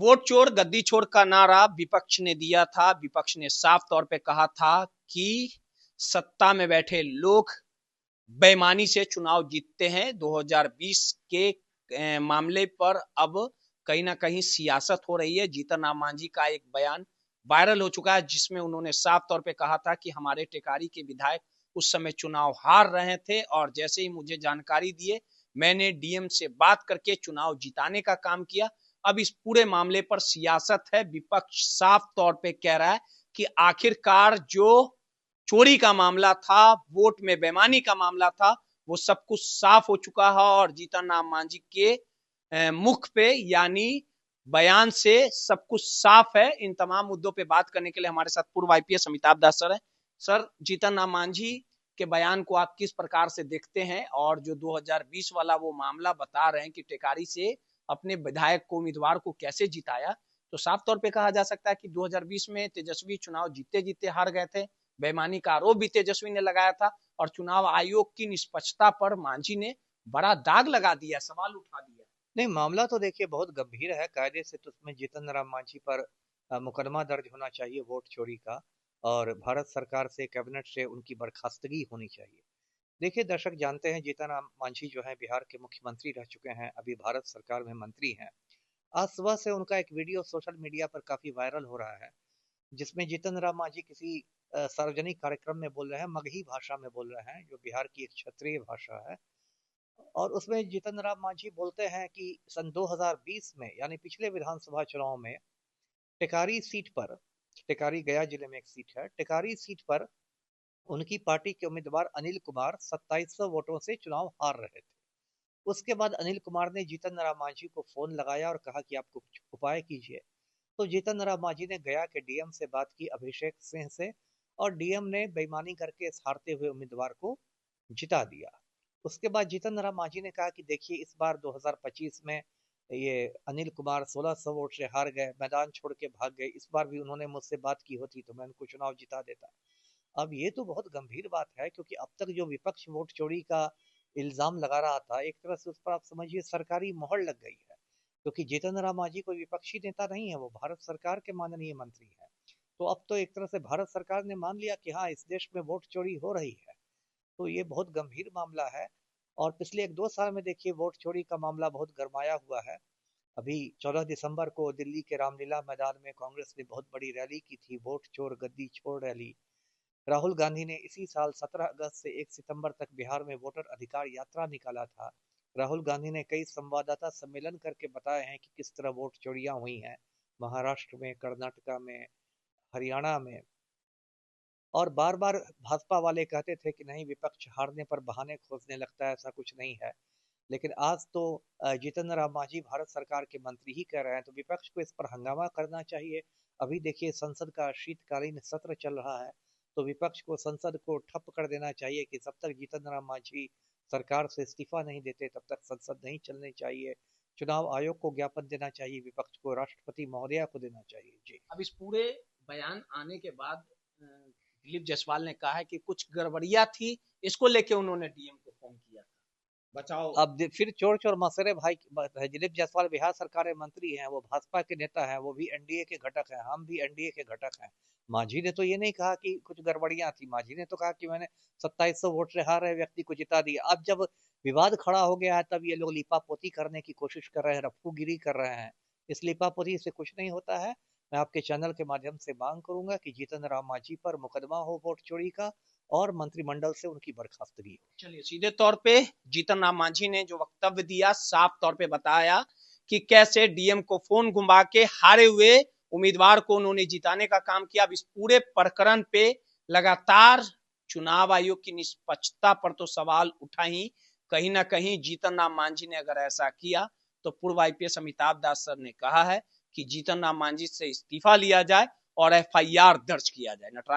Vote चोर गद्दी छोड़ का नारा विपक्ष ने दिया था। विपक्ष ने साफ तौर पे कहा था कि सत्ता में बैठे लोग बेईमानी से चुनाव जीतते हैं। 2020 के मामले पर अब कहीं ना कहीं सियासत हो रही है। जीतन राम मांझी का एक बयान वायरल हो चुका है जिसमें उन्होंने साफ तौर पे कहा था कि हमारे टेकारी के विधायक उस समय चुनाव हार रहे थे और जैसे ही मुझे जानकारी दिए मैंने डीएम से बात करके चुनाव जिताने का काम किया। अब इस पूरे मामले पर सियासत है। विपक्ष साफ तौर पे कह रहा है कि आखिरकार जो चोरी का मामला था, वोट में बेईमानी का मामला था, वो सब कुछ साफ हो चुका है और जीतन राम मांझी के मुख पे यानी बयान से सब कुछ साफ है। इन तमाम मुद्दों पे बात करने के लिए हमारे साथ पूर्व आईपीएस अमिताभ दास सर है। सर, जीतन राम मांझी के बयान को आप किस प्रकार से देखते हैं और जो 2020 वाला वो मामला बता रहे हैं कि टेकारी से अपने विधायक को उम्मीदवार को कैसे जिताया, तो साफ तौर पे कहा जा सकता है कि 2020 में तेजस्वी चुनाव जीते जीते हार गए थे। बेईमानी का आरोप भी तेजस्वी ने लगाया था और चुनाव आयोग की निष्पक्षता पर मांझी ने बड़ा दाग लगा दिया, सवाल उठा दिया। नहीं, मामला तो देखिए बहुत गंभीर है। कायदे से तो उसमें जीतन राम मांझी पर मुकदमा दर्ज होना चाहिए वोट चोरी का, और भारत सरकार से, कैबिनेट से उनकी बर्खास्तगी होनी चाहिए। देखिए, दर्शक जानते हैं जीतन राम मांझी जो है बिहार के मुख्यमंत्री रह चुके हैं, अभी भारत सरकार में मंत्री हैं। आज सुबह से उनका एक वीडियो सोशल मीडिया पर काफी वायरल हो रहा है, जिसमें जीतन राम मांझी किसी सार्वजनिक कार्यक्रम में बोल रहे हैं, मगही भाषा में बोल रहे हैं, जो बिहार की एक क्षेत्रीय भाषा है। और उसमें जीतन राम मांझी बोलते हैं कि सन 2020 में, यानी पिछले विधानसभा चुनाव में, टेकारी सीट पर, टेकारी गया जिले में एक सीट है, टेकारी सीट पर उनकी पार्टी के उम्मीदवार अनिल कुमार 2700 वोटों से चुनाव हार रहे थे। उसके बाद अनिल कुमार ने जीतन राम मांझी को फोन लगाया और कहा कि आप कुछ उपाय कीजिए। तो जीतन राम मांझी ने गया के डीएम से बात की, अभिषेक सिंह से, और डीएम ने बेईमानी करके इस हारते हुए उम्मीदवार को जिता दिया। उसके बाद जीतन राम मांझी ने कहा कि देखिए, इस बार 2025 में ये अनिल कुमार 1600 वोट से हार गए, मैदान छोड़ के भाग गए। इस बार भी उन्होंने मुझसे बात की होती तो मैं उनको चुनाव जिता देता। अब ये तो बहुत गंभीर बात है, क्योंकि अब तक जो विपक्ष वोट चोरी का इल्जाम लगा रहा था, एक तरह से उस पर आप समझिए सरकारी मोहर लग गई है, क्योंकि जीतन राम मांझी कोई विपक्षी नेता नहीं है, वो भारत सरकार के माननीय मंत्री हैं। तो अब तो एक तरह से भारत सरकार ने मान लिया कि हाँ, इस देश में वोट चोरी हो रही है। तो ये बहुत गंभीर मामला है। और पिछले 1-2 साल में देखिए, वोट चोरी का मामला बहुत गरमाया हुआ है। अभी 14 दिसंबर को दिल्ली के रामलीला मैदान में कांग्रेस ने बहुत बड़ी रैली की थी, वोट चोर गद्दी छोड़ रैली। राहुल गांधी ने इसी साल 17 अगस्त से 1 सितंबर तक बिहार में वोटर अधिकार यात्रा निकाला था। राहुल गांधी ने कई संवाददाता सम्मेलन करके बताए हैं कि किस तरह वोट चोरियां हुई हैं, महाराष्ट्र में, कर्नाटका में, हरियाणा में। और बार बार भाजपा वाले कहते थे कि नहीं, विपक्ष हारने पर बहाने खोजने लगता है, ऐसा कुछ नहीं है। लेकिन आज तो जीतन राम मांझी भारत सरकार के मंत्री ही कह रहे हैं, तो विपक्ष को इस पर हंगामा करना चाहिए। अभी देखिए, संसद का शीतकालीन सत्र चल रहा है, तो विपक्ष को संसद को ठप कर देना चाहिए कि जब तक जीतन राम मांझी सरकार से इस्तीफा नहीं देते तब तक संसद नहीं चलनी चाहिए। चुनाव आयोग को ज्ञापन देना चाहिए, विपक्ष को राष्ट्रपति महोदया को देना चाहिए। जी। अब इस पूरे बयान आने के बाद दिलीप जायसवाल ने कहा है कि कुछ गड़बड़ियां थी, इसको लेके उन्होंने डीएम को फोन किया था। बचाओ। अब फिर चोर चोर मसरे भाई। दिलीप जायसवाल बिहार सरकार में मंत्री हैं, वो भाजपा के नेता हैं, वो भी एनडीए के घटक हैं, हम भी एनडीए के घटक हैं। मांझी ने तो ये नहीं कहा कि कुछ गड़बड़ियां थी, मांझी ने तो कहा कि मैंने 2700 वोट से हार रहे व्यक्ति को जिता दिया। अब जब विवाद खड़ा हो गया है, तब ये लोग लिपापोती करने की कोशिश कर रहे हैं, रफ्फूगिरी कर रहे हैं। इस लिपापोती से कुछ नहीं होता है। मैं आपके चैनल के माध्यम से मांग करूंगा कि जीतन राम मांझी पर मुकदमा हो वोट चोरी का, और मंत्रिमंडल से उनकी बर्खास्तगी हो। चलिए, सीधे तौर पे जीतन राम मांझी ने जो वक्तव्य दिया, साफ तौर पे बताया कि कैसे डीएम को फोन घुमा के हारे हुए उम्मीदवार को उन्होंने जिताने का काम किया। अब इस पूरे प्रकरण पे लगातार चुनाव आयोग की निष्पक्षता पर तो सवाल उठा ही। कहीं ना कहीं जीतन राम मांझी ने अगर ऐसा किया तो पूर्व आईपीएस अमिताभ दास सर ने कहा है कि जीतन राम मांझी से इस्तीफा लिया जाए और एफआईआर दर्ज किया जाए।